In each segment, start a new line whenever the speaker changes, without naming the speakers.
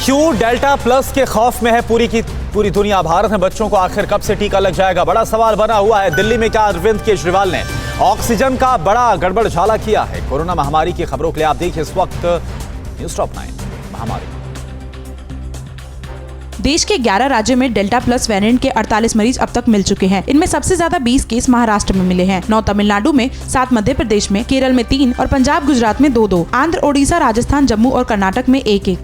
क्यों delta plus के खौफ में है पूरी दुनिया? भारत में बच्चों को आखिर कब से टीका लग जाएगा, बड़ा सवाल बना हुआ है। दिल्ली में क्या अरविंद केजरीवाल ने ऑक्सीजन का बड़ा गड़बड़झाला किया है? कोरोना महामारी की खबरों के लिए आप देखिए इस वक्त न्यूज़ टॉप 9 महामारी।
देश के 11 राज्यों में डेल्टा प्लस वेरिएंट के 48 मरीज अब तक मिल चुके हैं। इनमें सबसे ज्यादा 20 केस महाराष्ट्र में मिले हैं, 9 तमिलनाडु में, 7 मध्य प्रदेश में, केरल में 3 और पंजाब गुजरात में 2-2, आंध्र, ओडिशा, राजस्थान, जम्मू और कर्नाटक में 1-1।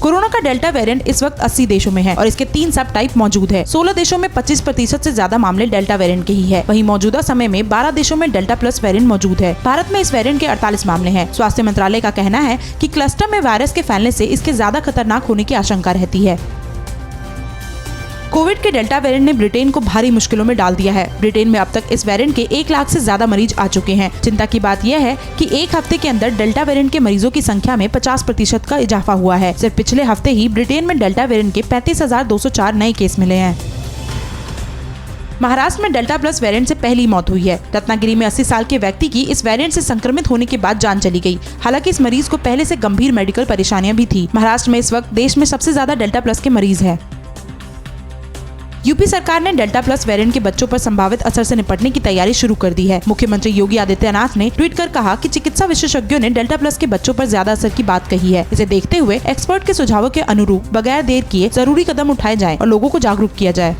कोरोना का डेल्टा वेरिएंट इस वक्त 80 देशों में है और इसके 3 सब टाइप मौजूद है। 16 देशों में 25% से ज्यादा मामले डेल्टा वेरिएंट के ही है। वहीं मौजूदा समय में 12 देशों में डेल्टा प्लस वेरिएंट मौजूद है। भारत में इस वेरिएंट के 48 मामले हैं। स्वास्थ्य मंत्रालय का कहना है कि क्लस्टर में वायरस के फैलने से इसके ज्यादा खतरनाक होने की आशंका रहती है। कोविड के डेल्टा वेरिएंट ने ब्रिटेन को भारी मुश्किलों में डाल दिया है। ब्रिटेन में अब तक इस वेरिएंट के 1 लाख से ज्यादा मरीज आ चुके हैं। चिंता की बात यह है कि एक हफ्ते के अंदर डेल्टा वेरिएंट के मरीजों की संख्या में 50% का इजाफा हुआ है। सिर्फ पिछले हफ्ते ही ब्रिटेन में डेल्टा वेरिएंट के 35,204 नए केस मिले हैं। महाराष्ट्र में डेल्टा प्लस वेरिएंट से पहली मौत हुई है। रत्नागिरी में 80 साल के व्यक्ति की इस वेरिएंट से संक्रमित होने के बाद जान चली गई। हालांकि इस मरीज को पहले से गंभीर मेडिकल परेशानियां भी थी। महाराष्ट्र में इस वक्त देश में सबसे ज्यादा डेल्टा प्लस के मरीज हैं। यूपी सरकार ने डेल्टा प्लस वेरिएंट के बच्चों पर संभावित असर से निपटने की तैयारी शुरू कर दी है। मुख्यमंत्री योगी आदित्यनाथ ने ट्वीट कर कहा कि चिकित्सा विशेषज्ञों ने डेल्टा प्लस के बच्चों पर ज्यादा असर की बात कही है। इसे देखते हुए एक्सपर्ट के सुझावों के अनुरूप बगैर देर किए जरूरी कदम उठाए जाएं और लोगों को जागरूक किया जाए।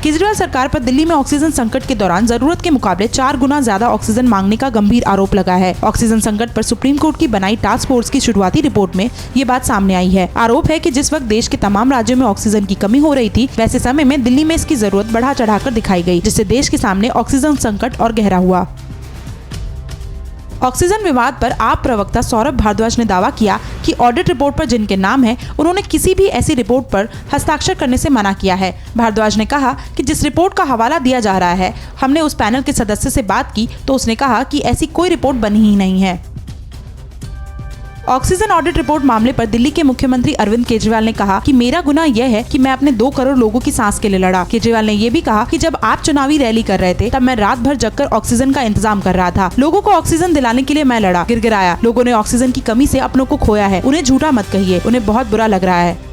केजरीवाल सरकार पर दिल्ली में ऑक्सीजन संकट के दौरान जरूरत के मुकाबले 4 गुना ज्यादा ऑक्सीजन मांगने का गंभीर आरोप लगा है। ऑक्सीजन संकट पर सुप्रीम कोर्ट की बनाई टास्क फोर्स की शुरुआती रिपोर्ट में ये बात सामने आई है। आरोप है कि जिस वक्त देश के तमाम राज्यों में ऑक्सीजन की कमी हो रही थी, वैसे समय में दिल्ली में इसकी जरूरत बढ़ा चढ़ाकर दिखाई गई, जिससे देश के सामने ऑक्सीजन संकट और गहरा हुआ। ऑक्सीजन विवाद पर आप प्रवक्ता सौरभ भारद्वाज ने दावा किया कि ऑडिट रिपोर्ट पर जिनके नाम है, उन्होंने किसी भी ऐसी रिपोर्ट पर हस्ताक्षर करने से मना किया है। भारद्वाज ने कहा कि जिस रिपोर्ट का हवाला दिया जा रहा है, हमने उस पैनल के सदस्य से बात की तो उसने कहा कि ऐसी कोई रिपोर्ट बनी ही नहीं है। ऑक्सीजन ऑडिट रिपोर्ट मामले पर दिल्ली के मुख्यमंत्री अरविंद केजरीवाल ने कहा कि मेरा गुनाह यह है कि मैं अपने 2 करोड़ लोगों की सांस के लिए लड़ा। केजरीवाल ने ये भी कहा कि जब आप चुनावी रैली कर रहे थे, तब मैं रात भर जगकर ऑक्सीजन का इंतजाम कर रहा था। लोगों को ऑक्सीजन दिलाने के लिए मैं लड़ा, गिड़गिड़ाया। लोगों ने ऑक्सीजन की कमी से अपनों को खोया है। उन्हें झूठा मत कहिए, उन्हें बहुत बुरा लग रहा है।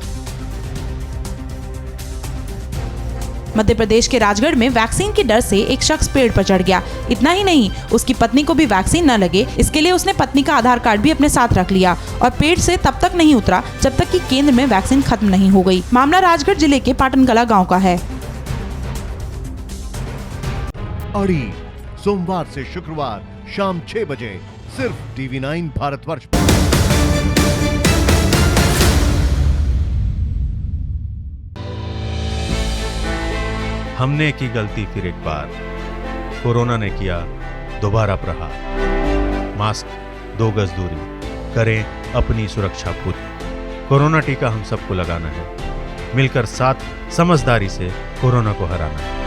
मध्य प्रदेश के राजगढ़ में वैक्सीन के डर से एक शख्स पेड़ पर चढ़ गया। इतना ही नहीं, उसकी पत्नी को भी वैक्सीन न लगे, इसके लिए उसने पत्नी का आधार कार्ड भी अपने साथ रख लिया और पेड़ से तब तक नहीं उतरा जब तक कि केंद्र में वैक्सीन खत्म नहीं हो गई। मामला राजगढ़ जिले के पाटनकला गांव का है।
अड़ी सोमवार से शुक्रवार शाम 6 बजे सिर्फ TV9 भारतवर्ष पर।
हमने की गलती फिर एक बार, कोरोना ने किया दोबारा प्रहार। मास्क, 2 गज दूरी, करें अपनी सुरक्षा खुद। कोरोना टीका हम सबको लगाना है, मिलकर साथ समझदारी से कोरोना को हराना है।